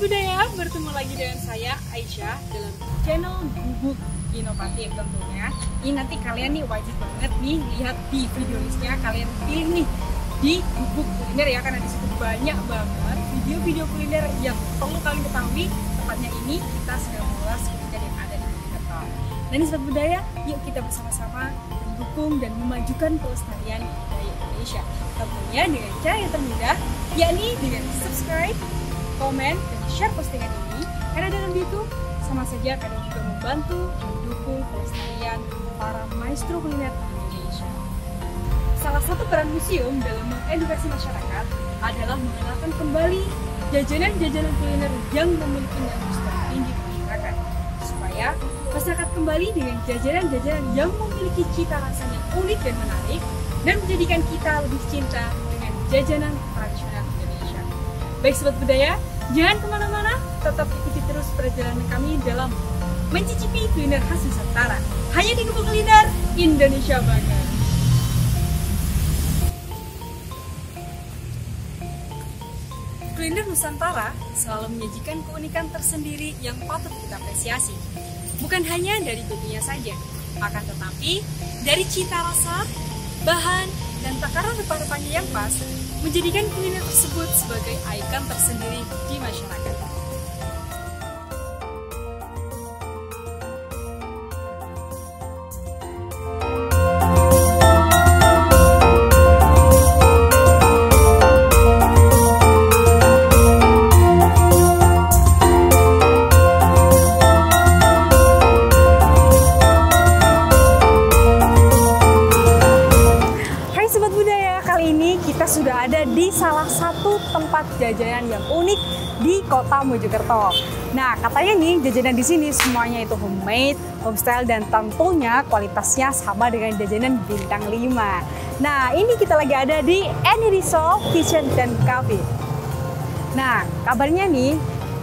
Budaya, bertemu lagi dengan saya Aisyah dalam channel Gubuk Inovatif tentunya. Ini nanti kalian nih wajib banget nih lihat di video listnya, kalian pilih nih di Gubuk Kuliner ya, karena disitu banyak banget video-video kuliner yang perlu kalian ketahui. Tepatnya ini kita sedang mengulas kuliner yang ada di Mojokerto. Nah ini Sobat Budaya, yuk kita bersama-sama mendukung dan memajukan pelestarian budaya Indonesia. Tentunya dengan cara yang termudah, yakni dengan subscribe, komen, dan share postingan ini, karena dengan itu sama saja kalian juga membantu mendukung pelestarian para maestro kuliner di Indonesia. Salah satu peran museum dalam mengedukasi masyarakat adalah mengenalkan kembali jajanan-jajanan kuliner yang memiliki nilai tinggi di masyarakat, supaya masyarakat kembali dengan jajanan-jajanan yang memiliki cita rasanya unik dan menarik, dan menjadikan kita lebih cinta dengan jajanan tradisional Indonesia. Baik Sobat Budaya, jangan kemana-mana, tetap ikuti terus perjalanan kami dalam mencicipi kuliner khas Nusantara. Hanya di Gubuk Kuliner Indonesia Bangga. Kuliner Nusantara selalu menyajikan keunikan tersendiri yang patut kita apresiasi. Bukan hanya dari bentuknya saja, akan tetapi dari cita rasa, bahan, dan takaran rempah-rempahnya yang pas, menjadikan kuliner tersebut sebagai ikon tersendiri di masyarakat. Sudah ada di salah satu tempat jajanan yang unik di kota Mojokerto. Nah, katanya nih jajanan di sini semuanya itu homemade, homestyle, dan tentunya kualitasnya sama dengan jajanan bintang 5. Nah, ini kita lagi ada di Anyrisol Kitchen dan Cafe. Nah, kabarnya nih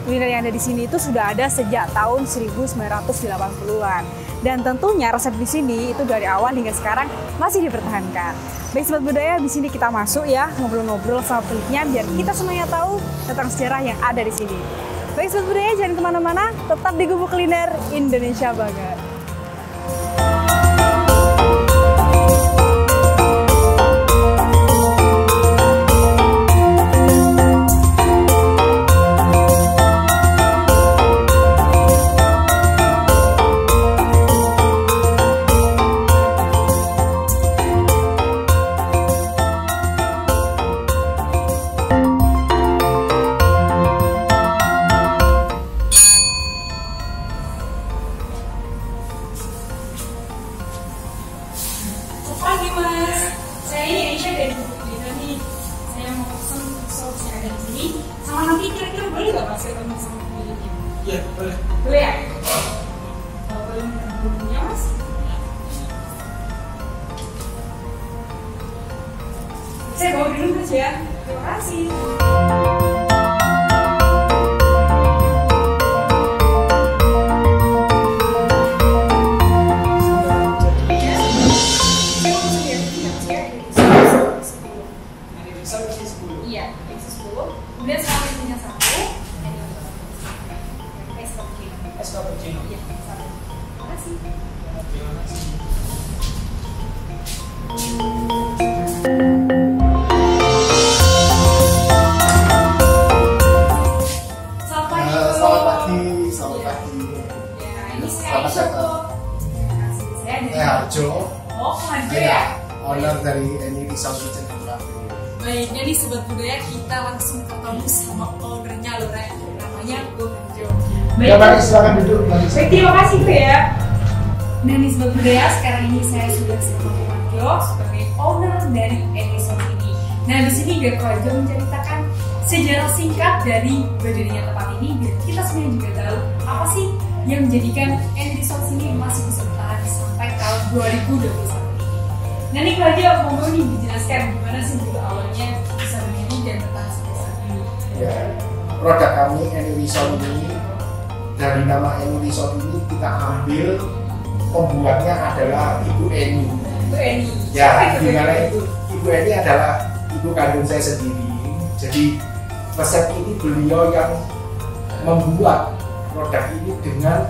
kuliner yang ada di sini itu sudah ada sejak tahun 1980-an. Dan tentunya resep di sini itu dari awal hingga sekarang masih dipertahankan. Baik Sobat Budaya, di sini kita masuk ya, ngobrol-ngobrol sama pemiliknya biar kita semuanya tahu tentang sejarah yang ada di sini. Baik Sobat Budaya, jangan kemana-mana, tetap di Gubuk Kuliner Indonesia Bangga. Pagi Mas, saya ini Aisyah dari Gubuk Kuliner nih. Saya mau pesen sop yang ada di sini. Sama nanti kira-kira boleh nggak Mas ketemu sama pemiliknya? Iya, boleh. Boleh ya? Kalau boleh minta bumbunya Mas? Saya bawa dulu Mas ya. Terima kasih. Iya, isi 10. Kemudian sama isinya 1. Es cappuccino. Es cappuccino. Iya, 1. Terima kasih. Terima kasih. Selamat pagi. Selamat pagi. Selamat pagi. Ya, ini saya Selamat Aisyah datang. kok. Terima kasih. Saya dari Harjo. Oh, Harjo ya? Owner dari Anyrisol Kitchen and Cafe. Baik, jadi Sobat Budaya kita langsung ketemu sama ownernya loh, Rek. Namanya Gue Harjo. Ya, mari silakan duduk. Baik, terima kasih Gue ya. Nah nih Sobat Budaya, sekarang ini saya sudah sama Gue Harjo sebagai owner dari Anyrisol ini. Nah di sini Gue Harjo menceritakan sejarah singkat dari berdirinya tempat ini biar kita semua juga tahu apa sih yang menjadikan Anyrisol ini masih bisa bertahan sampai tahun 2021 ini. Nah nih Gue Harjo mau nih dijelaskan gimana sih dulu awalnya bisa berdiri dan bertahan sampai saat ini. Ya, produk kami Anyrisol ini dari nama Anyrisol ini kita ambil pembuatnya adalah Ibu Eni. Ibu Eni. Ya, dimana itu Ibu Eni adalah ibu kandung saya sendiri. Jadi resep ini beliau yang membuat produk ini dengan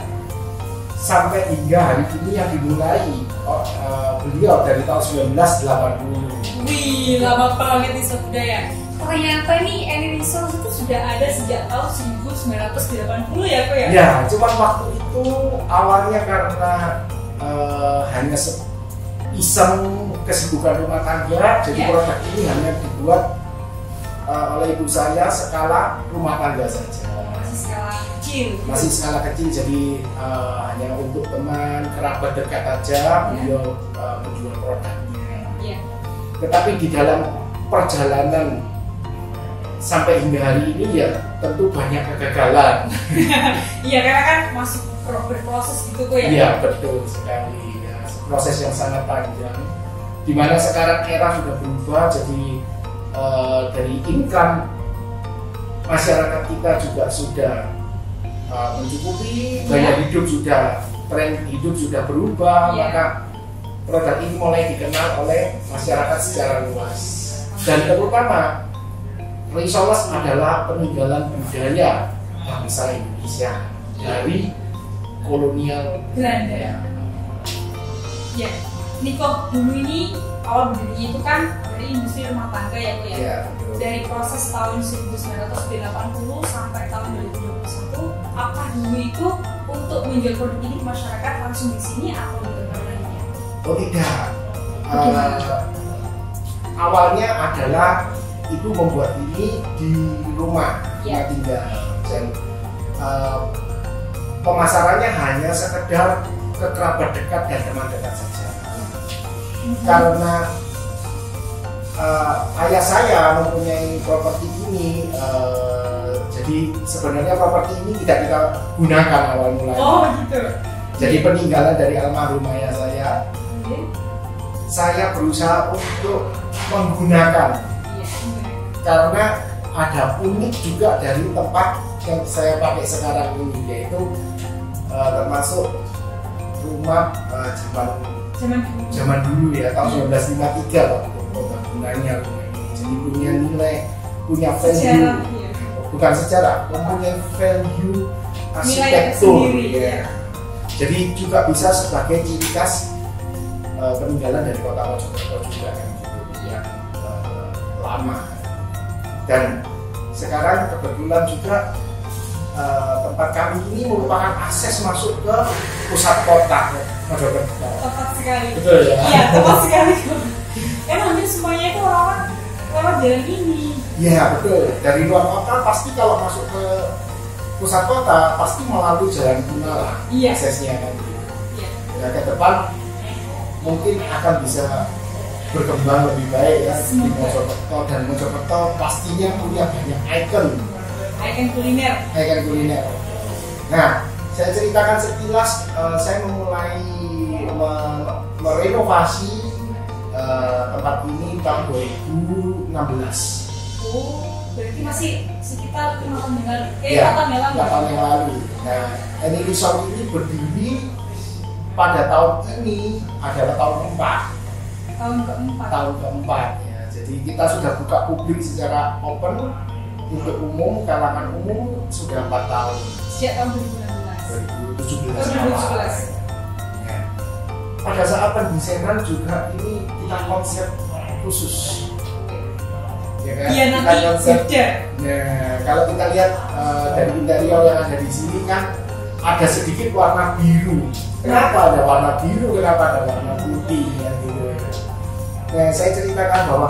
sampai hingga hari ini yang dimulai beliau dari tahun 1980. Wih, lama banget nih Sobat Budaya. Ternyata nih Anyresource itu sudah ada sejak tahun 1980 ya kok ya? Ya, cuman waktu itu awalnya karena hanya iseng kesibukan rumah tangga, jadi produk ini hanya dibuat oleh ibu saya skala rumah tangga saja. Masih skala kecil, jadi hanya untuk teman kerabat dekat aja beliau menjual produknya. Tetapi di dalam perjalanan sampai hingga hari ini ya tentu banyak kegagalan. Iya, karena kan masih berproses gitu kok ya. Iya, betul sekali ya, proses yang sangat panjang dimana sekarang era sudah berubah, jadi dari income masyarakat kita juga sudah mencukupi, gaya hidup sudah, tren hidup sudah berubah, maka produk ini mulai dikenal oleh masyarakat secara luas. Dan terutama Resource adalah peninggalan budaya bangsa Indonesia dari kolonial Belanda. Ya, ini kok dulu ini awal berdirinya itu kan dari industri rumah tangga ya kok ya. Dari proses tahun 1980 sampai tahun 2021, apa dulu itu untuk menjual produk ini ke masyarakat langsung di sini atau di tempat lainnya? Oh tidak. Awalnya adalah ibu membuat ini di rumah tinggal, dan pemasarannya hanya sekedar ke kerabat dekat dan teman dekat saja. Karena ayah saya mempunyai properti ini, jadi sebenarnya properti ini tidak kita gunakan awal mulanya. Oh gitu. Jadi peninggalan dari almarhum ayah saya. Saya berusaha untuk menggunakan, karena ada unik juga dari tempat yang saya pakai sekarang ini, yaitu termasuk rumah zaman dulu ya, tahun 1953 waktu bangunannya rumah ini. Jadi punya nilai, punya value, bukan sejarah, mempunyai value arsitektur ya. Jadi juga bisa sebagai ciri khas peninggalan dari kota Mojokerto juga yang lama. Dan sekarang kebetulan juga tempat kami ini merupakan akses masuk ke pusat kota Mojokerto. Tepat sekali. Betul ya? Iya, tepat sekali. Kan hampir semuanya itu lewat jalan ini. Iya betul. Dari luar kota pasti kalau masuk ke pusat kota pasti melalui jalan Kunala aksesnya kan. Ya, ke depan mungkin akan bisa berkembang lebih baik ya di Mojokerto, dan Mojokerto pastinya punya banyak ikon kuliner. Nah, saya ceritakan sekilas, saya memulai merenovasi tempat ini tahun 2016. Oh, berarti masih sekitar 5 tahun yang lalu. 8 tahun yang lalu. Nah, Anyresource ini berdiri pada tahun ini adalah tahun keempat. Tahun keempat ya. Jadi kita sudah buka publik secara open untuk umum, kalangan umum sudah 4 tahun. Sejak tahun 2017. Ya. Pada saat pendesainan juga ini kita konsep khusus. Ya kan? Iya, nanti beda. Nah, kalau kita lihat dari interior yang ada di sini kan ada sedikit warna biru. Kenapa ada warna biru? Kenapa ada warna putih? Ya, gitu. Nah, saya ceritakan bahwa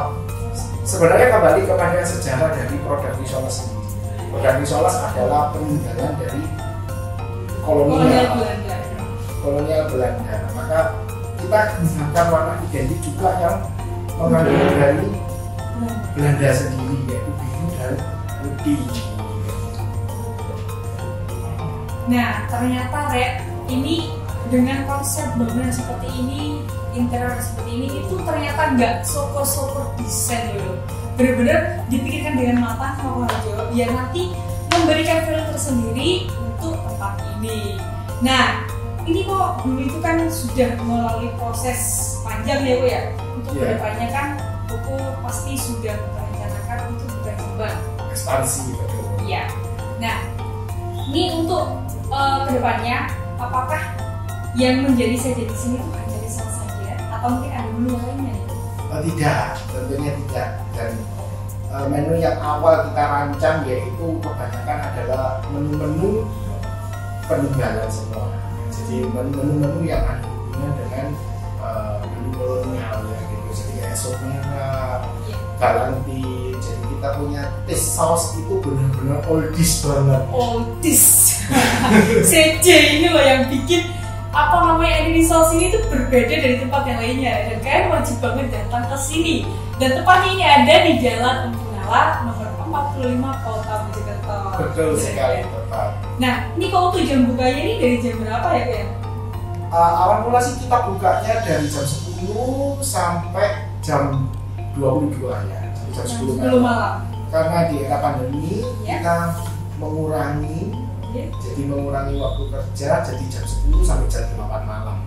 sebenarnya kembali kepada sejarah dari produk Resource sendiri. Produk Resource adalah peninggalan dari kolonial Belanda. Maka kita gunakan warna identik juga yang mengandung dari Belanda sendiri, yaitu biru dan putih. Nah, ternyata ini dengan konsep bangunan seperti ini, interior seperti ini, itu ternyata nggak soko-soko desain loh. Bener-bener dipikirkan dengan matang sama Harjo, biar nanti memberikan value tersendiri untuk tempat ini. Nah, ini kok dulu itu kan sudah melalui proses panjang ya Bu ya. Untuk kedepannya kan Buku pasti sudah merencanakan untuk berkembang ekspansi betul. Iya. Nah, Ini untuk kedepannya, apakah yang menjadi saja di sini tuh hanya risol saja, atau mungkin ada menu lainnya? Tidak, tentunya tidak. Dan menu yang awal kita rancang yaitu kebanyakan adalah menu-menu peninggalan semua. Jadi menu-menu yang ada hubungan dengan menu kolonial ya gitu. Jadi kayak sop merah, Valentine. Jadi kita punya taste sauce itu benar-benar oldies banget. Oldies. CJ ini loh yang bikin apa namanya ini sauce ini tuh berbeda dari tempat yang lainnya, dan kalian wajib banget datang ke sini. Dan tempatnya ini ada di Jalan Empu Nala nomor 45 Kota Mojokerto. Betul sekali, tepat. Nah, ini kalau untuk jam bukanya ini dari jam berapa ya, Ken? Awal mula sih kita bukanya dari jam 10 sampai jam 22 ya. Jam 10 malam. Karena di era pandemi Ya. kita mengurangi, Ya. jadi mengurangi waktu kerja jadi jam 10 sampai jam 8 malam.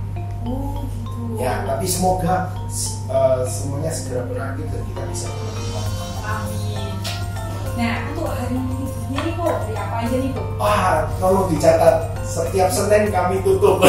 Oh, gitu. Ya, tapi semoga semuanya segera berakhir dan kita bisa menerima. Amin. Nah, untuk hari ini nih kok, hari apa aja nih kok? Wah, tolong dicatat, setiap Senin kami tutup.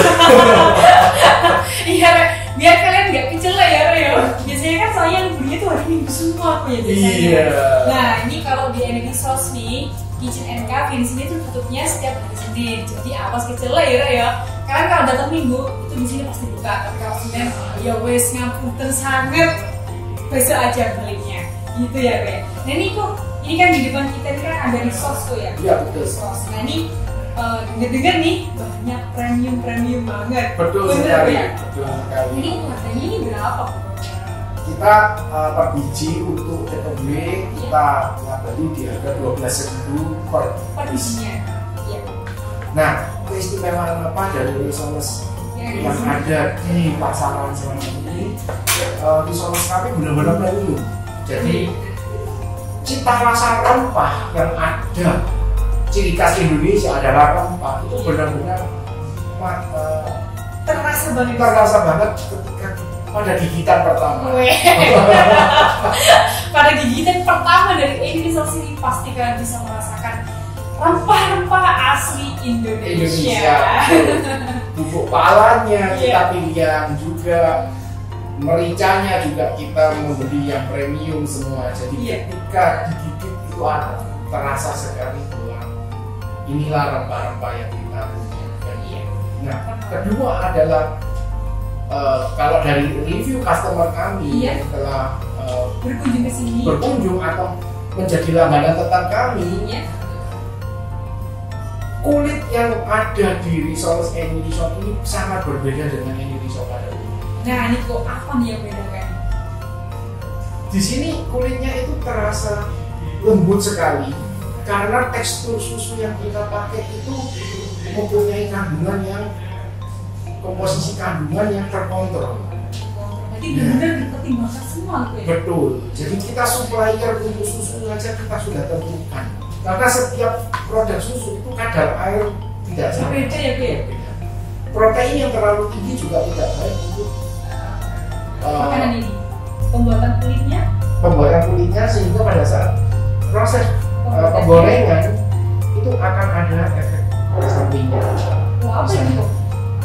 Iya, biar kalian nggak kecele ya, Rio. Biasanya kan soalnya liburnya tuh hari Minggu semua aku ya biasanya. Iya. Nah, ini kalau di Energy Sauce nih, Kitchen and Cafe di sini tuh tutupnya setiap hari Senin. Jadi awas kecele ya, Rio. Kalian kalau datang Minggu itu di sini pasti buka. Tapi kalau Senin, ya wes ngapunten sangat. Besok aja belinya, gitu ya, Rio. Nah ini kok, ini kan di depan kita ini kan ada sauce tuh ya. Iya, betul. Sauce. Nah ini dengar-dengar nih banyak premium banget. Betul Bener, sekali. ya? Betul sekali. Ini harganya ini berapa? Kita per biji untuk TOB kita beli di harga 12.000 per Bijinya. Iya. Nah, keistimewaan apa dari risoles yang ada di pasaran selama ini? Risoles kami benar-benar premium. Jadi cita rasa rempah yang ada, ciri khas Indonesia adalah rempah itu benar-benar terasa banget ketika pada gigitan pertama. Pada gigitan pertama dari Energy Sauce ini pasti kalian bisa merasakan rempah-rempah asli Indonesia. Bubuk palanya kita Yeah. pilih yang juga, mericanya juga kita membeli yang premium semua. Jadi Yeah. ketika digigit itu ada terasa sekali bahwa inilah rempah-rempah yang kita punya. Iya. Nah, kedua adalah kalau dari review customer kami Iya. yang telah Berkunjung ke sini. berkunjung atau menjadi langganan tetap kami, Iya. kulit yang ada di risoles Energy Sauce ini sangat berbeda dengan Energy Sauce pada umumnya. Nah, ini kok apa nih yang beda kan? Di sini kulitnya itu terasa lembut sekali karena tekstur susu yang kita pakai itu mempunyai kandungan yang komposisi kandungan yang terkontrol. Jadi benar-benar dipertimbangkan semua gitu ya. Betul. Jadi kita supplier untuk susu saja kita sudah tentukan. Karena setiap produk susu itu kadar air tidak sama. Beda ya, Bu ya? Protein yang terlalu tinggi juga tidak baik untuk Makanan ini. Pembuatan kulitnya sehingga pada saat proses penggorengan itu akan ada efek sampingnya. Wah, apa itu?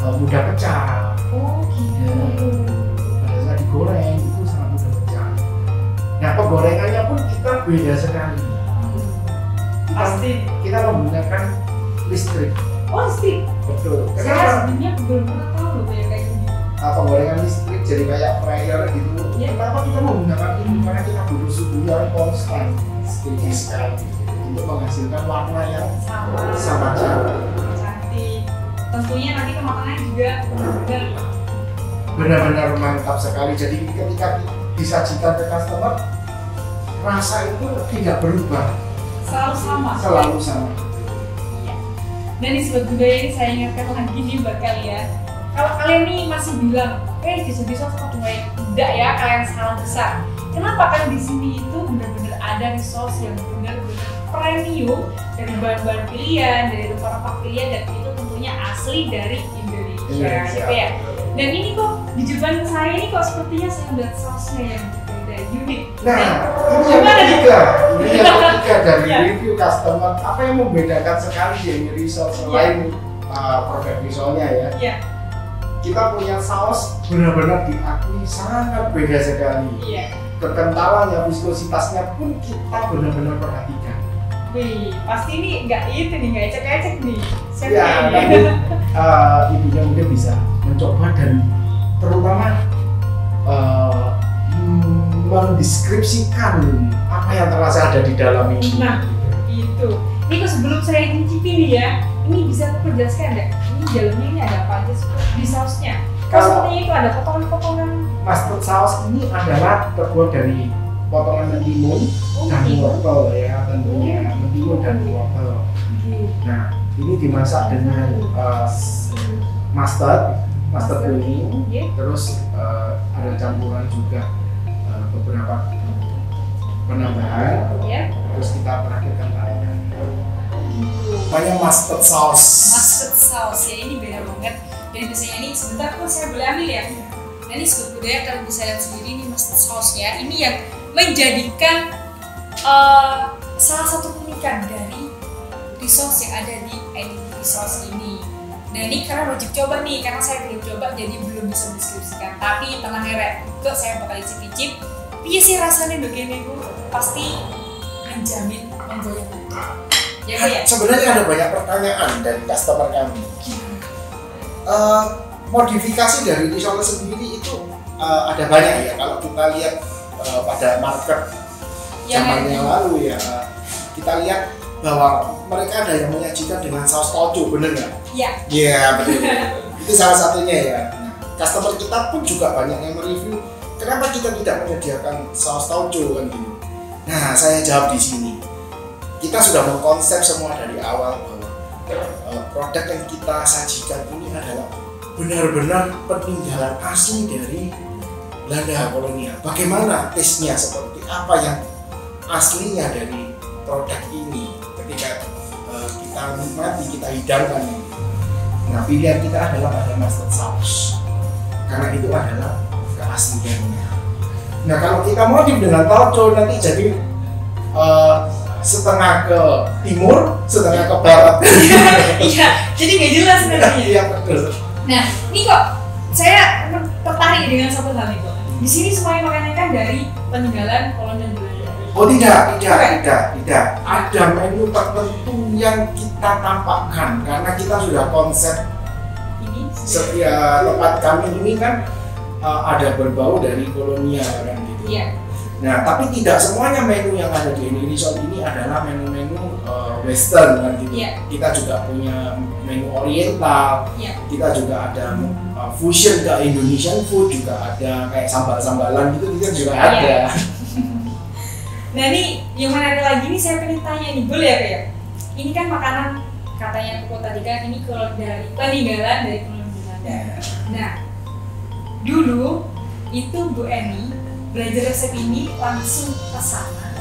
Mudah pecah. Oh, gitu. Pada saat digoreng itu sangat mudah pecah. Nah, penggorengannya pun kita beda sekali. Pasti. Kita menggunakan listrik. Oh, listrik. Betul. Saya Kenapa? sebenarnya belum pernah tahu loh kayak gini. Penggorengan listrik jadi kayak fryer gitu. Ya. Kenapa kita menggunakan ini? Karena kita butuh suhu yang konstan, tinggi sekali untuk menghasilkan warna yang sama Cantik. Tentunya nanti kematangan juga benar-benar mantap sekali. Jadi ketika disajikan ke customer, rasa itu tidak berubah, selalu sama. selalu sama. Iya. Dan di Sobat Budaya ini saya ingatkan lagi nih buat kalian. Kalau kalian nih masih bilang, di Sauce apa tidak ya, kalian salah besar. Kenapa? Karena di sini itu benar-benar ada resource yang benar-benar premium dari bahan-bahan pilihan, dari rempah-rempah pilihan, dan itu tentunya asli dari Indonesia, gitu ya. Dan ini kok di depan saya ini kok sepertinya saya melihat sausnya yang berbeda unik. Nah, ini yang ketiga. Ini yang ketiga dari review customer. Apa yang membedakan sekali dari risol selain produk risolnya ya? Iya. Kita punya saus benar-benar diakui sangat beda sekali. Iya. Kekentalannya, viskositasnya pun kita benar-benar perhatikan. Wih, pasti ini nggak ecek-ecek nih. Siapa Ya, ini? nanti ibunya mungkin bisa mencoba dan terutama mendeskripsikan apa yang terasa ada di dalam ini. Nah, itu. Ini kok sebelum saya nyicipi nih ya, ini bisa aku jelaskan nggak? Ini dalamnya ini ada apa aja di sausnya? Kalau sepertinya itu ada potongan-potongan. mustard sauce ini adalah terbuat dari potongan mentimun dan wortel ya tentunya, mentimun dan wortel. Nah, ini dimasak dengan mustard kuning, terus ada campuran juga beberapa penambahan, terus kita terakhirkan tarikan. Banyak mustard sauce. Mustard sauce ya, ini beda banget. Jadi biasanya ini sebentar kok saya boleh ambil ya. Nah, ini sobat budaya kalau bisa lihat sendiri ini mustard sauce ya. Ini yang menjadikan salah satu keunikan dari risol yang ada di Edit Sauce ini. Nah, ini karena wajib coba nih, karena saya belum coba jadi belum bisa deskripsikan. Tapi tenang ya, Rek, kok saya bakal icip-icip. Iya sih rasanya begini Bu, pasti menjamin menggoyang. Ya. Sebenarnya ada banyak pertanyaan dari customer kami. Modifikasi dari risol sendiri itu ada banyak ya. Kalau kita lihat pada market zaman yang lalu ya, kita lihat bahwa mereka ada yang menyajikan dengan saus tauco, bener nggak? Iya. Iya, betul. Itu salah satunya ya. Nah, customer kita pun juga banyak yang mereview, kenapa kita tidak menyediakan saus tauco kan gitu. Nah, saya jawab di sini. Kita sudah mengkonsep semua dari awal bahwa produk yang kita sajikan ini adalah benar-benar peninggalan asli dari Belanda kolonial. Bagaimana taste-nya, seperti apa yang aslinya dari produk ini ketika kita nikmati, kita hidangkan. Nah, pilihan kita adalah pada mustard sauce karena itu adalah keasliannya. Nah, kalau kita modif dengan tauco nanti jadi setengah ke timur, setengah ke barat. Iya, jadi nggak jelas nantinya. Iya, betul. Nah, ini kok saya tertarik dengan satu hal itu. Di sini semuanya makannya kan dari peninggalan kolonial Belanda. Oh tidak. Ada menu tertentu yang kita tampakkan karena kita sudah konsep Ini setiap tempat kami ini kan ada berbau dari kolonial kan gitu. Iya. Nah, tapi tidak semuanya menu yang ada di Indonesia ini adalah menu-menu Western kan gitu. Iya. Kita juga punya menu Oriental. Iya. Kita juga ada fusion ke Indonesian food, juga ada kayak sambal-sambalan gitu kita juga ada. Iya. Nah, ini yang menarik lagi nih, saya pengen tanya nih, boleh ya kayak? Ini kan makanan katanya Koko tadi kan ini kalau dari peninggalan dari kolonial Belanda. Nah, dulu itu Bu Eni belajar resep ini langsung ke sana,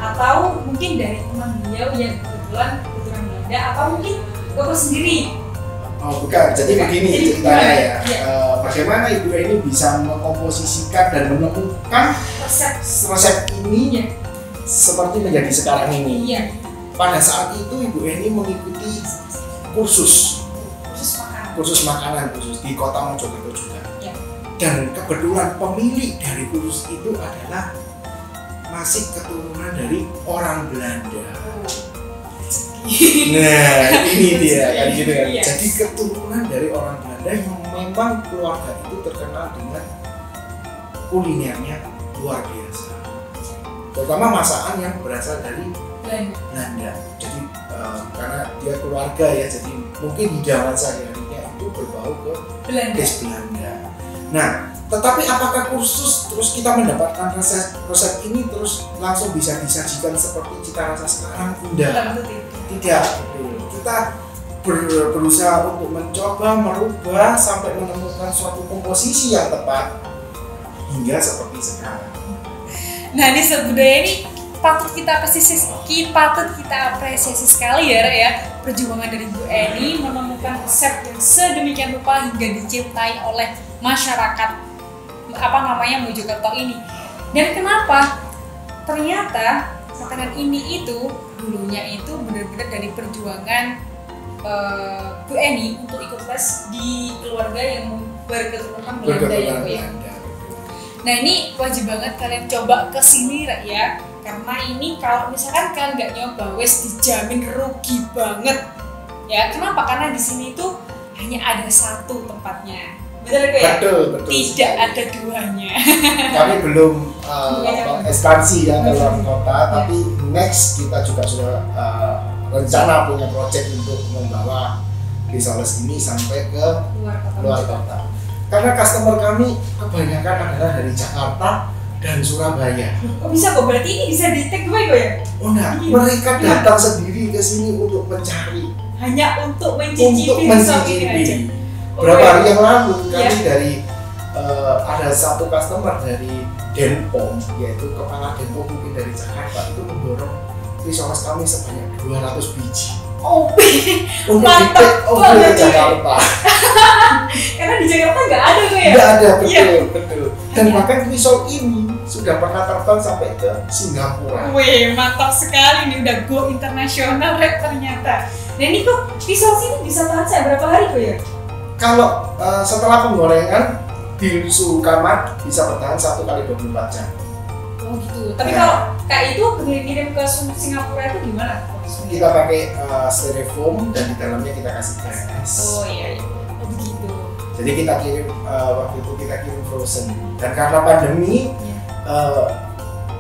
atau mungkin dari teman beliau yang kebetulan Belanda, atau mungkin Koko sendiri? Oh bukan, jadi begini ceritanya ya. Bagaimana Ibu Eni bisa mengkomposisikan dan menemukan resep ini seperti menjadi sekarang ini. Iya. Pada saat itu Ibu Eni mengikuti kursus makanan di Kota Mojokerto juga. Iya. Dan kebetulan pemilik dari kursus itu adalah masih keturunan dari orang Belanda. Nah, ini dia kan gitu kan. Iya. Jadi keturunan dari orang Belanda yang memang keluarga itu terkenal dengan kulinernya luar biasa. Terutama masakan yang berasal dari Belanda. Jadi karena dia keluarga ya, jadi mungkin hidangan sehari-harinya itu berbau ke Belanda. Nah, tetapi apakah kursus terus kita mendapatkan resep ini terus langsung bisa disajikan seperti cita rasa sekarang? Tidak. Kita berusaha untuk mencoba merubah sampai menemukan suatu komposisi yang tepat hingga seperti sekarang. Nah, ini sebudaya ini patut kita apresiasi sekali ya perjuangan dari Bu Eni menemukan resep yang sedemikian rupa hingga dicintai oleh masyarakat Mojokerto ini. Dan kenapa? Ternyata makanan ini itu dulunya itu benar-benar dari perjuangan Bu Eni untuk ikut les di keluarga yang berketurunan Belanda ya Bu ya. Nah ini wajib banget kalian coba kesini ya, karena ini kalau misalkan kalian nggak nyoba wes dijamin rugi banget ya. Kenapa? Karena di sini tuh hanya ada satu tempatnya, betul ya? Betul. Tidak ada duanya. Kami belum ekspansi ya ke luar kota, tapi next kita juga sudah rencana punya project untuk membawa Risoles ini sampai ke luar kota. Karena customer kami kebanyakan adalah dari Jakarta dan Surabaya. Oh bisa kok, berarti ini bisa di take away kok ya? Oh enggak, mereka datang sendiri ke sini untuk mencari. Hanya untuk mencicipi. Berapa hari yang lalu kami dari ada satu customer dari Denpom, yaitu kepala Denpom mungkin dari Jakarta, itu mendorong Risoles kami sebanyak 200 biji. Oh, mantap banget ke Jakarta. Karena di Jakarta nggak ada tuh ya? Nggak ada, betul. Dan bahkan risol ini sudah pernah terbang sampai ke Singapura. Wih, mantap sekali nih, udah go internasional ternyata. Nah ini kok risol sini bisa tahan saya berapa hari kok ya? Kalau setelah penggorengan di suhu kamar bisa bertahan 1 kali 24 jam. Oh gitu. Tapi kalau kayak itu kirim ke Singapura itu gimana? Kita pakai styrofoam dan di dalamnya kita kasih es. Oh iya. Oh begitu. Jadi kita kirim waktu itu kita kirim frozen. Dan karena pandemi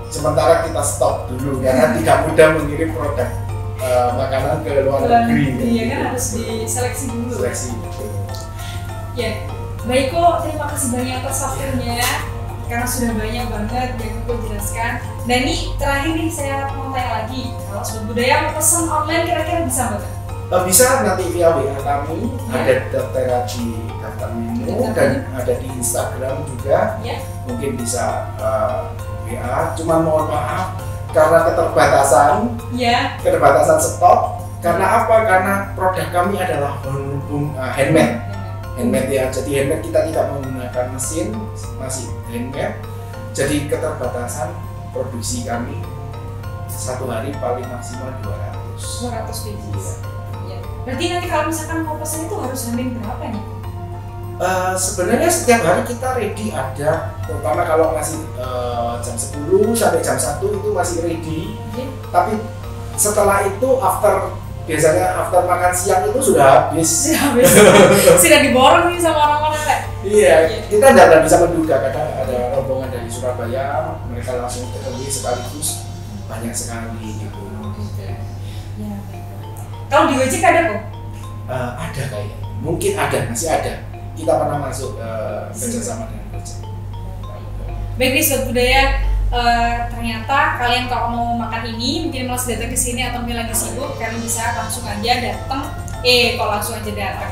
sementara kita stop dulu karena tidak mudah mengirim produk makanan ke luar negeri. Iya kan harus diseleksi dulu. Seleksi. Ya, baik kok. Terima kasih banyak atas waktunya. Karena sudah banyak banget yang aku jelaskan. Dan ini terakhir nih saya mau tanya lagi, kalau Sobat Budaya mau pesan online kira-kira bisa nggak? Bisa nanti via WA kami, ada daftar di daftar menu dan ada di Instagram juga. Mungkin bisa WA. Cuman mohon maaf karena keterbatasan stok. Karena apa? Karena produk kami adalah handmade. Handmade ya, jadi handmade kita tidak menggunakan mesin, masih handmade. Jadi keterbatasan produksi kami 1 hari paling maksimal 200 biji. Ya. Berarti nanti kalau misalkan mau pesan itu harus hamil berapa nih? Sebenarnya setiap hari kita ready ada, terutama kalau masih jam 10 sampai jam 1 itu masih ready. Tapi setelah itu biasanya after makan siang itu sudah habis. Sudah diborong nih sama orang-orang kayak. Iya, kita tidak bisa menduga. Kadang ada rombongan dari Surabaya, mereka langsung ketemu sekaligus banyak sekali gitu. Ya. Kalau di Gojek ada kok? Ada kayaknya, mungkin ada, masih ada. Kita pernah masuk kerjasama dengan Gojek. Baik nih Sobat Budaya. Ternyata kalian kalau mau makan ini mungkin malas datang ke sini atau mungkin lagi sibuk, kalian bisa langsung aja datang.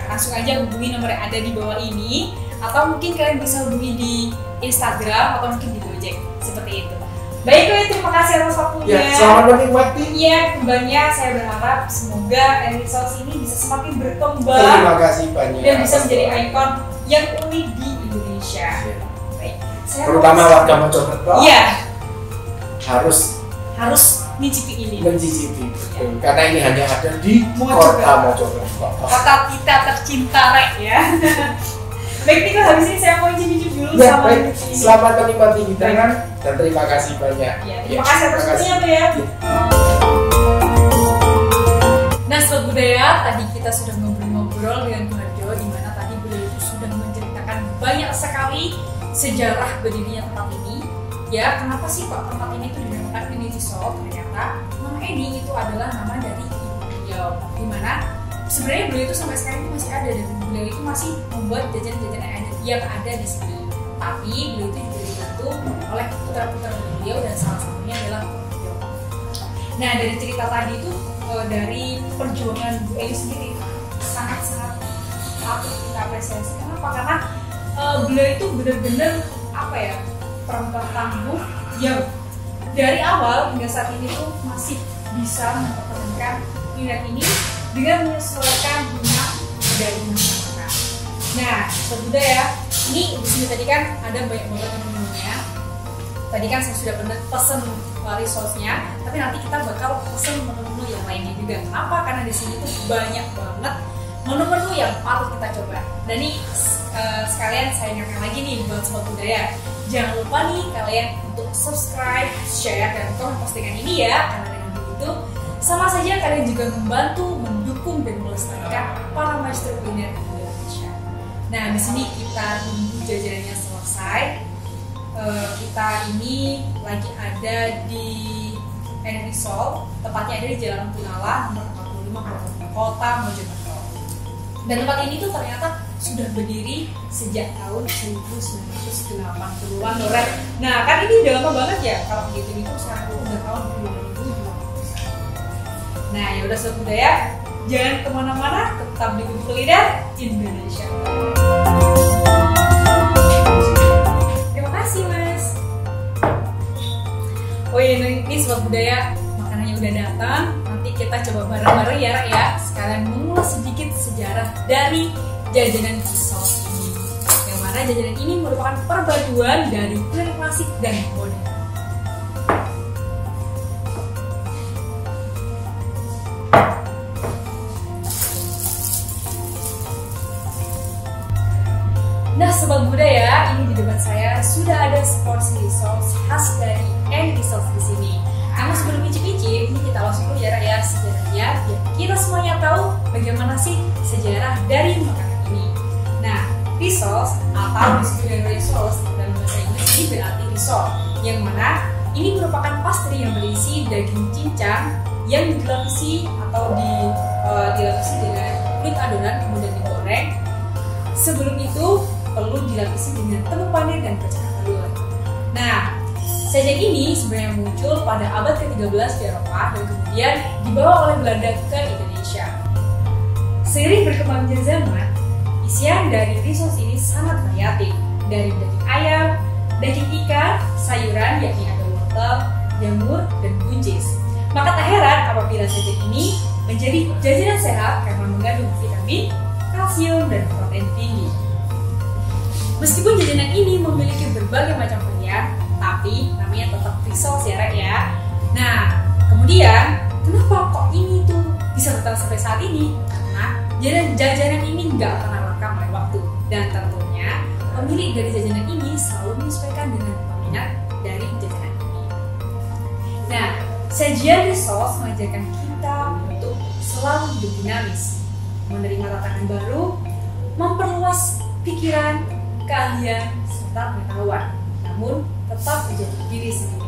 Langsung aja hubungi nomor yang ada di bawah ini, atau mungkin kalian bisa hubungi di Instagram atau mungkin di Gojek seperti itu. Baik, terima kasih atas waktunya. Ya, selamat menikmati. Iya, kembalinya saya berharap semoga Risoles ini bisa semakin berkembang. Terima kasih banyak. Dan bisa menjadi ikon yang unik di Indonesia. Baik. Terutama warga Mojokerto. Iya. Harus mencicipi ini. Karena ini hanya ada di kota Mojokerto. Kota kita tercinta ya. Baik nih, habis ini saya mau icip-icip dulu sama baik. Selamat menikmati hidangan dan terima kasih banyak. Terima kasih atas waktunya ya. Nah Sobat Budaya, tadi kita sudah ngobrol-ngobrol dengan Bu Harjo, di mana tadi beliau itu sudah menceritakan banyak sekali sejarah berdirinya tempat ini. Ya, kenapa sih kok tempat ini tuh dinamakan Eni Risol? Ternyata nama Eni itu adalah nama dari ibu beliau, dimana sebenarnya beliau itu sampai sekarang itu masih ada dan beliau itu masih membuat jajanan-jajanan yang ada di sini. Tapi beliau itu juga dibantu oleh putra-putra beliau dan salah satunya adalah beliau. Nah dari cerita tadi itu dari perjuangan Bu Eni sendiri sangat-sangat patut kita apresiasi. Kenapa? Karena beliau itu benar-benar perempuan tangguh yang dari awal hingga saat ini tuh masih bisa mempertahankan minat ini dengan menyesuaikan minat dari masyarakat. Nah, Sobat Budaya, ini di sini tadi kan ada banyak banget menunya. tadi kan saya sudah pesen resource-nya, tapi nanti kita bakal pesen menu-menu yang lainnya juga. Kenapa? Karena di sini tuh banyak banget menu-menu yang patut kita coba. Dan nih sekalian saya ingatkan lagi nih buat Sobat Budaya, jangan lupa nih kalian untuk subscribe, share, dan komen postingan ini ya, karena dengan begitu sama saja kalian juga membantu, mendukung, dan melestarikan para maestro kuliner di Indonesia. Nah, di sini kita tunggu jajanannya selesai. Kita ini lagi ada di Enrisol, tepatnya ada di Jalan Punala nomor 45 Kota Mojokerto. Dan tempat ini tuh ternyata sudah berdiri sejak tahun 1980-an, Loren. Nah, kan ini udah lama banget ya, kalau begitu itu sekarang udah tahun 2020. Nah, ya udah Sobat Budaya, jangan kemana-mana, tetap di Gubuk Kuliner Indonesia. Terima kasih Mas. Oh iya, ini Sobat Budaya, makanannya udah datang. Nanti kita coba bareng-bareng ya, Ra, ya. Sekalian mengulas sedikit sejarah dari jajanan Resource ini. Yang mana jajanan ini merupakan perpaduan dari kuliner klasik dan modern. Nah Sobat Budaya, ini di depan saya sudah ada seporsi resource khas dari Enrisol di sini. Namun sebelum icip-icip, ini kita langsung dulu ya sejarahnya, biar kita semuanya tahu bagaimana sih sejarah dari makanan ini. Nah, resource atau disebut dari resource dalam bahasa Inggris ini berarti risol, yang mana ini merupakan pastry yang berisi daging cincang yang dilapisi atau dilapisi dengan kulit adonan kemudian digoreng. Sebelum itu perlu dilapisi dengan tepung panir dan kacang telur. Nah, sajian ini sebenarnya muncul pada abad ke-13 di Eropa dan kemudian dibawa oleh Belanda ke Indonesia. Seiring berkembangnya zaman, isian dari resource ini sangat variatif, dari daging ayam, daging ikan, sayuran yakni ada wortel, jamur, dan buncis. Maka tak heran apabila sajian ini menjadi jajanan sehat karena mengandung vitamin, kalsium, dan protein tinggi. Meskipun jajanan ini memiliki berbagai macam varian, tapi namanya tetap resource ya. Nah, kemudian kenapa kok ini tuh bisa bertahan sampai saat ini? Karena jajanan ini nggak pernah lekang oleh waktu, dan tentunya pemilik dari jajanan ini selalu menyesuaikan dengan peminat dari jajanan ini. Nah, sajian resource mengajarkan kita untuk selalu hidup dinamis, menerima tantangan baru, memperluas pikiran, keahlian, serta pengetahuan, namun tetap menjadi diri sendiri.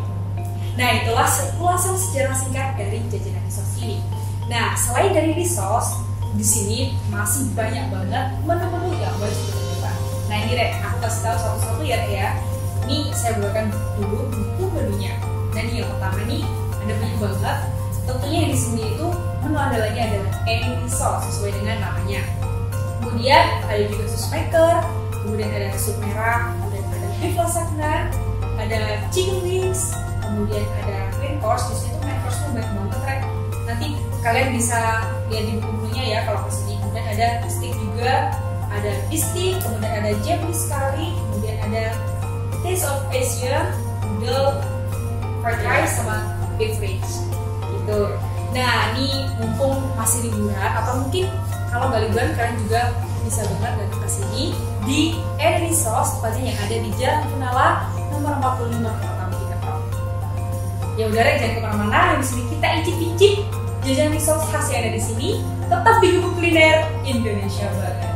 Nah, itulah ulasan sejarah singkat dari jajanan resource ini. Nah, selain dari resource, di sini masih banyak banget menu-menu yang wajib kita coba. Nah, ini Rek, aku kasih tahu satu-satu ya, Rek ya. Ini saya buatkan dulu buku menunya. Dan yang pertama nih ada banyak banget. Tentunya yang di sini itu menu andalanya adalah Enrisol sesuai dengan namanya. Kemudian ada juga sus maker, kemudian ada sup merah, kemudian ada beef lasagna, ada chicken wings, kemudian ada main course. Di situ main course-nya banyak banget, Rek. Nanti kalian bisa lihat di buku-bukunya ya kalau kesini. Kemudian ada steak juga, ada beef stick, kemudian ada Japanese curry, kemudian ada taste of Asia, noodle, fried rice, sama beef ribs gitu. Nah, ini mumpung masih liburan atau mungkin kalau nggak liburan kalian juga bisa banget datang ke sini di Enrisol, tepatnya yang ada di Jalan Punala nomor 45 Kota Mojokerto. Ya udah Rek, jangan kemana-mana. Di sini kita icip-icip jajanan resource khas yang ada di sini. Tetap di Gubuk Kuliner Indonesia banget.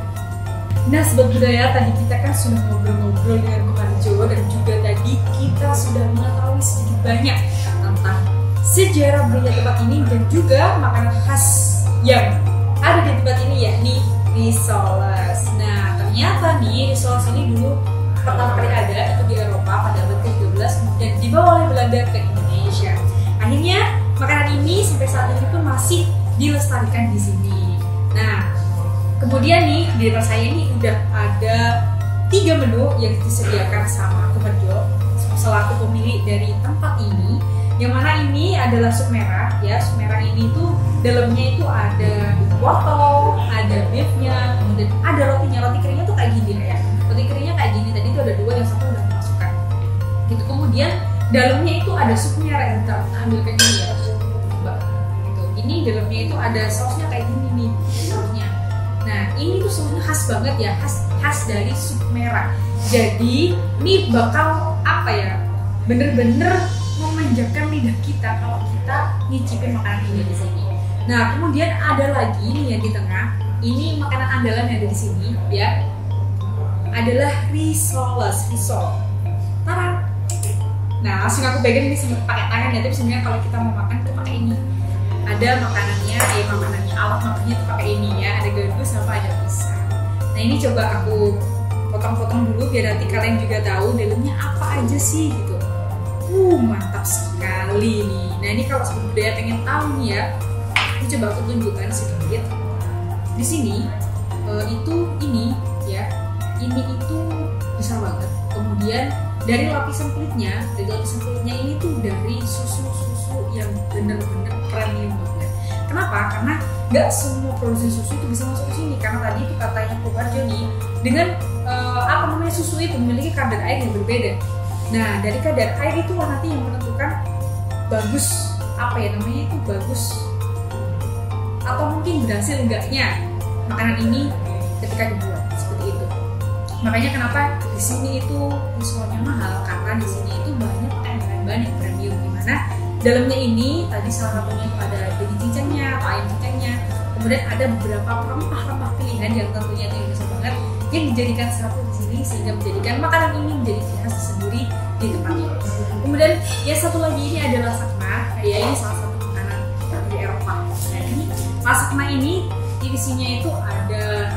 Nah, Sobat Budaya, tadi kita kan sudah ngobrol-ngobrol dengan Bung Harjo, dan juga tadi kita sudah mengetahui sedikit banyak tentang sejarah berdirinya tempat ini dan juga makanan khas yang ada di tempat ini, yakni risoles. Nah, ternyata nih risoles ini dulu pertama kali ada itu di Eropa pada abad ke-13 dan dibawa oleh Belanda ke Indonesia. Akhirnya makanan ini sampai saat ini pun masih dilestarikan di sini. Nah, kemudian nih di depan saya ini udah ada 3 menu yang disediakan sama Bung Harjo selaku pemilik dari tempat ini. Yang mana ini adalah sup merah ya. Sup merah ini tuh dalamnya itu ada wortel, ada beefnya, kemudian ada rotinya. Roti keringnya tuh kayak gini ya. Roti keringnya kayak gini. Tadi itu ada 2, yang satu udah dimasukkan. Gitu. Kemudian dalamnya itu ada supnya kayak kita ambil kayak gini ya, Mbak. Gitu. Ini dalamnya itu ada sausnya kayak gini nih, sausnya. Nah ini tuh sausnya khas banget ya, khas dari sup merah. Jadi ini bakal apa ya, bener-bener memanjakan lidah kita kalau kita nyicipin makanan ini di sini. Nah kemudian ada lagi nih yang di tengah, ini makanan andalan yang ada di sini ya, adalah risol. Tarang. Nah langsung aku pegang ini pakai tangan ya, tapi sebenarnya kalau kita mau makan tuh pakai ini. Ada makanannya, alat makannya tuh pakai ini ya, ada gadu sama ada pisang. Nah ini coba aku potong-potong dulu biar nanti kalian juga tahu dalamnya apa aja sih gitu. Mantap sekali nih. Nah ini kalau sobat budaya pengen tahu nih ya, ini coba aku tunjukkan sedikit. Di sini itu ini ya, ini itu besar banget. Kemudian dari lapisan kulitnya ini tuh dari susu yang bener-bener premium banget. Kenapa? Karena nggak semua produsen susu itu bisa masuk ke sini. Karena tadi itu katanya Koparjo nih, dengan susu itu memiliki kadar air yang berbeda. Nah dari kadar air itu nanti yang menentukan bagus bagus atau mungkin berhasil enggaknya makanan ini ketika dibuat seperti itu. Makanya kenapa di sini itu risolnya mahal, karena di sini itu banyak bahan-bahan yang premium, dimana dalamnya ini tadi salah satunya itu ada daging cincangnya atau ayam cincangnya, kemudian ada beberapa rempah-rempah pilihan yang tentunya itu bisa banget yang dijadikan satu di sini sehingga menjadikan makanan ini menjadi ciri khas tersendiri di tempat ini. Kemudian yang satu lagi ini adalah lasagna, ya ini salah satu makanan dari Eropa. Nah ini lasagna ini isinya itu ada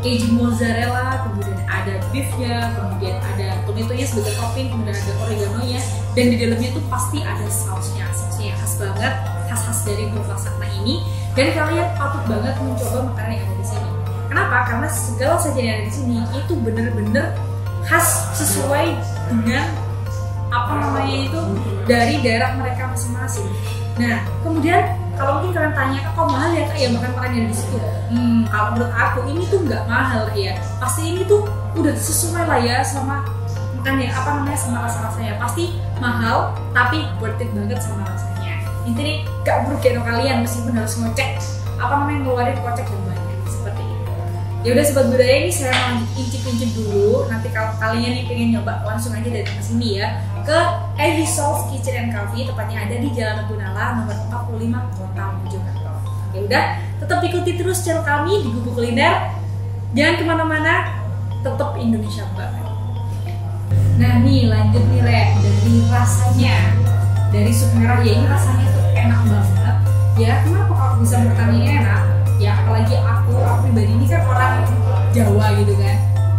keju mozzarella, kemudian ada beefnya, kemudian ada tomatonya sebagai topping, kemudian ada oreganonya, dan di dalamnya itu pasti ada sausnya yang khas banget, khas dari buah lasagna ini. Dan kalian patut banget mencoba makanan yang ada di sini. Kenapa? Karena segala sajian yang ada di sini itu bener-bener khas sesuai dengan itu dari daerah mereka masing-masing. Nah, kemudian kalau mungkin kalian tanya, kok mahal ya kak ya makan yang di situ? Kalau menurut aku ini tuh nggak mahal ya. Pasti ini tuh udah sesuai lah ya sama makannya sama rasa-rasanya. Pasti mahal tapi worth it banget sama rasanya. Intinya gak merugikan kalian meskipun harus ngecek ngeluarin kocek yang banyak seperti itu. Ya udah sobat budaya, ini saya mau incip-incip dulu. Nanti kalau kalian nih pengen nyoba langsung aja datang ke sini ya, ke Evisol's Kitchen and Coffee, tepatnya ada di Jalan Gunala nomor 45 Kota Mojokerto. Ya udah, tetap ikuti terus channel kami di Gubuk Kuliner. Jangan kemana-mana, tetap Indonesia banget. Nah nih lanjut nih Re, dari rasanya, dari sup merah ya, ini rasanya tuh enak banget. Ya kenapa kalau bisa bertanya enak? Ya apalagi aku pribadi ini kan orang Jawa gitu kan,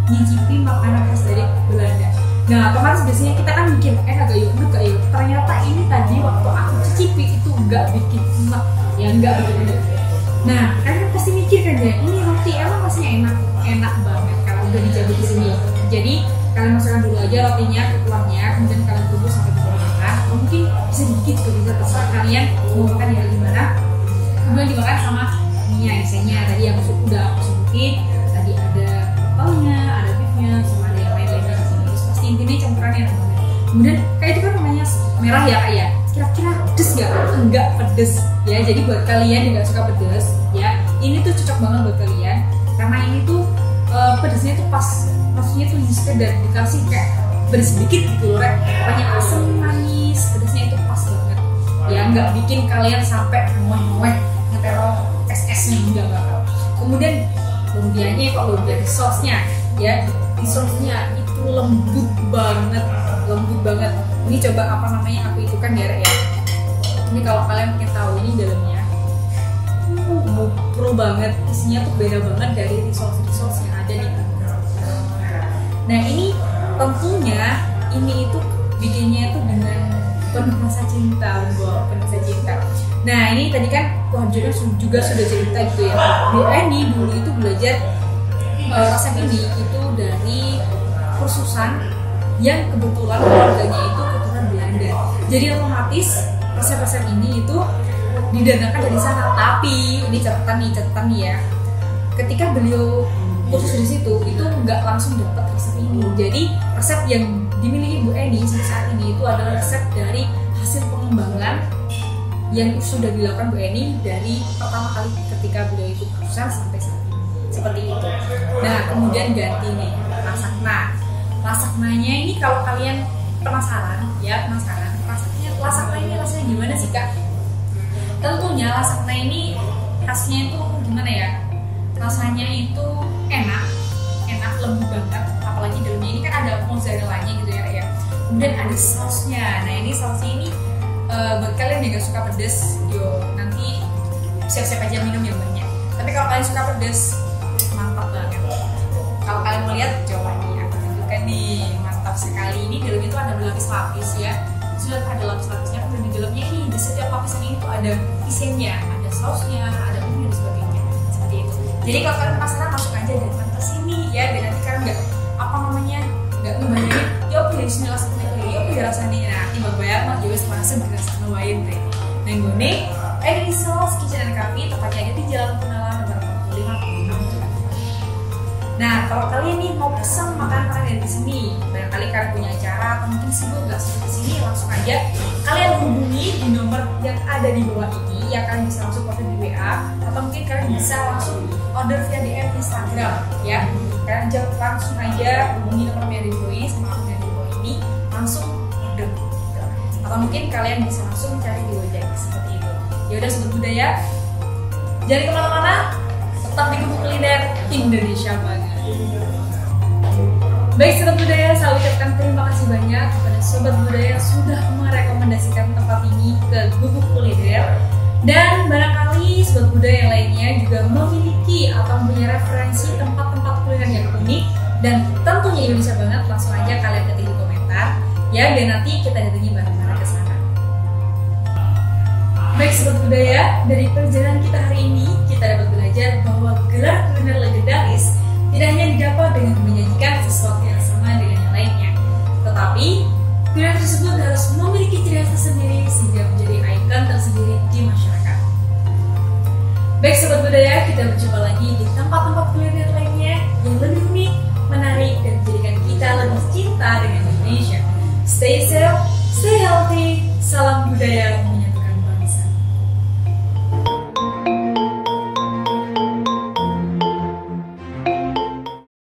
nyicipin makanan khas dari Belanda. Nah otomatis biasanya kita kan mikir enak gak yuk, ternyata ini tadi waktu aku cicipi itu nggak bikin enak, ya nggak begitu. Nah kalian pasti mikir kan ya, ini roti emang masih enak banget kalau udah dijaga di sini. Jadi kalian masukkan dulu aja rotinya ke kuahnya, kemudian kalian tunggu sampai matang. Mungkin bisa dikit juga bisa, terserah kalian mau makan ya gimana. Kemudian dimakan sama minyak isinya tadi yang udah aku sebutin. Tadi ada apelnya, ada beefnya, sama ada yang lain-lainnya di sini. Terus pasti intinya campurannya enak banget. Kemudian kayak itu kan namanya merah ya kak ya. Kira-kira pedes nggak? Enggak pedes ya. Jadi buat kalian yang nggak suka pedes ya, ini tuh cocok banget buat kalian karena ini tuh pedesnya tuh pas, maksudnya tuh sekedar dikasih kayak pedes sedikit gitu loh Rek. Pokoknya asam manis, pedesnya itu pas banget ya, nggak bikin kalian sampai mueh-mueh ngetero es-esnya, enggak bakal. Kemudian lumpianya kok lumpia di sosnya ya, di sosnya itu lembut banget. Ini coba aku itukan ya Rek ya. Ini kalau kalian pengen tahu ini dalamnya pro banget, isinya tuh beda banget dari risol yang ada di Nah ini tentunya ini itu bikinnya itu dengan penuh rasa cinta, Nah ini tadi kan Tuhan juga sudah cerita gitu ya. Ini dulu itu belajar resep ini itu dari kursusan yang kebetulan keluarganya itu keturunan Belanda. Jadi otomatis resep-resep ini itu didanakan dari sana. Tapi ini catatan nih ya. Ketika beliau kursus di situ itu nggak langsung dapat resep ini. Jadi resep yang dimiliki Bu Eni sampai saat ini itu adalah resep dari hasil pengembangan yang sudah dilakukan Bu Eni dari pertama kali ketika beliau ikut kursusan sampai saat ini. Seperti itu. Nah, kemudian ganti nih lasakna. Lasaknanya ini kalau kalian penasaran, lasakna ini rasanya gimana sih Kak? Tentunya lasakna ini khasnya itu gimana ya? Rasanya itu enak, lembut banget. Apalagi dalamnya ini kan ada mozzarella-nya gitu ya. Kemudian ada sausnya. Nah ini sausnya ini buat kalian yang gak suka pedes, nanti siap-siap aja minum yang banyak. Tapi kalau kalian suka pedes, mantap banget. Kalau kalian mau lihat, coba nih aku tunjukkan nih, mantap sekali. Ini dalamnya itu ada berlapis-lapis ya. Sudah ada lapis-lapisnya, kemudian di dalamnya ini di setiap lapisan ini tuh ada isiannya, ada sausnya, ada bumbu dan sebagainya. Seperti itu. Jadi kalau kalian penasaran masuk aja dan ke sini ya, dan nanti kalian nggak nggak ngebayangin, ya oke bismillah seperti ya oke rasanya. Nah, tiba bayar mah jadi langsung berasa ngewain teh. Nenggone, ini Sauce Kitchen and Cafe tepatnya ada di Jalan Punala nomor 45. Nah, kalau kalian nih mau pesan makanan dari sini, barangkali kalian punya acara atau mungkin sibuk nggak sampai sini, langsung aja kalian hubungi di nomor yang ada di bawah ini. Ya kalian bisa langsung order di WA atau mungkin kalian bisa langsung order via DM Instagram ya. Kalian langsung aja hubungi nomor yang ada di bawah ini sama akun yang ada di bawah ini, langsung order. Atau mungkin kalian bisa langsung cari di Gojek seperti itu. Ya udah Sobat Budaya, jangan kemana-mana, tetap di Gubuk Kuliner Indonesia banget. Baik Sobat Budaya, saya ucapkan terima kasih banyak kepada Sobat Budaya yang sudah merekomendasikan tempat ini ke Gubuk Kuliner. Dan barangkali Sobat Budaya yang lainnya juga memiliki atau punya referensi tempat-tempat kuliner yang unik dan tentunya Indonesia banget, langsung aja kalian ketik di komentar ya, dan nanti kita datangi bareng-bareng ke sana. Baik Sobat Budaya, dari perjalanan kita hari ini kita dapat belajar bahwa gelar kuliner legendaris tidak hanya didapat dengan menyajikan sesuatu yang sama dengan yang lainnya, tetapi kuliner tersebut harus memiliki ciri khas tersendiri sehingga menjadi ikon tersendiri di masyarakat. Baik Sobat Budaya, kita berjumpa lagi di tempat-tempat kuliner lainnya yang lebih unik, menarik, dan menjadikan kita lebih cinta dengan Indonesia. Stay safe, stay healthy, salam budaya.